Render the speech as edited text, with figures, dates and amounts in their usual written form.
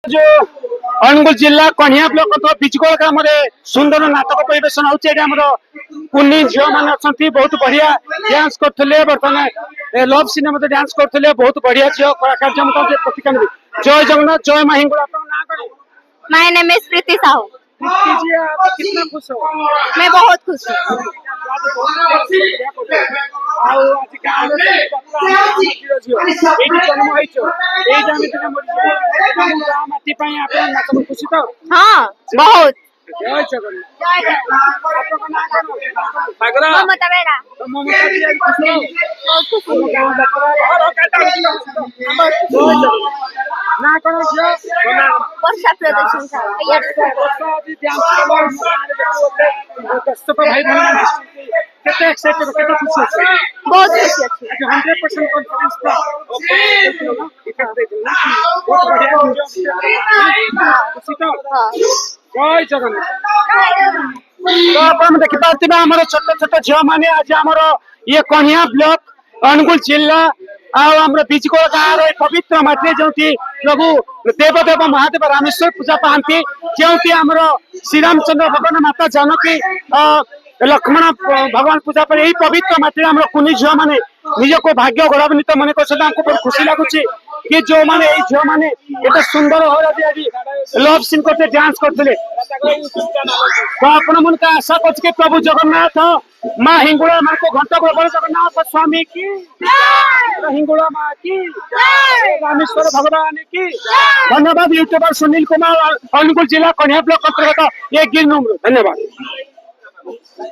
जो अनुगुल जिला कन्या ब्लॉक तो बिजगोल ग्राम सुंदर नाटक परिवेशन होनी झील मैंने अच्छा बहुत बढ़िया डांस करते बर्तमान लव सिनेमा डांस करते बहुत बढ़िया झील कलाकार प्रतिका जय जगन्नाथ जय माँ हिंगुला। माय नेम इज प्रीति साहू। जी आप कितना खुश हो? मैं बहुत खुश हूँ। खुशी तो हाँ बहुत। जय जगन्नाथ। ममता बेड़ा। वर्षा प्रदर्शन था। भाई कितने एक्साइटेड हो कितना खुशी है? बहुत खुशी अच्छी। 100% कॉन्फिडेंस था। इफेक्ट दे दूंगा बहुत बढ़िया खुशी तो जय जगन्नाथ। तो आपण देखि पार्थिबा हमर छोट छोट झियो माने आज हमर ये कन्या ब्लॉक अनुगुल जिला आमर बिजगोल गाँव पवित्र माटी जो प्रभु देवदेव महादेव रामेश्वर पूजा पाती जो श्री रामचंद्र भगवान माता जानकी लक्ष्मण भगवान पूजा पर यही पवित्र माटी कुनी झील मैंने निजक भाग्य गौरवान्वित मन कर खुशी लगुच कि जो मैंने झील मैंने एत सुंदर लव सीन करते डांस करते तो आपण मन का आशा कर प्रभु जगन्नाथ माँ हिंगुला माँ को घंटा बड़ जगन्नाथ स्वामी की हिंगुला माँ की रामेश्वर भगवान की धन्यवाद। यूट्यूबर सुनील कुमार अनुगुल जिला कन्या ब्लॉक अंतर्गत एक गिर धन्यवाद।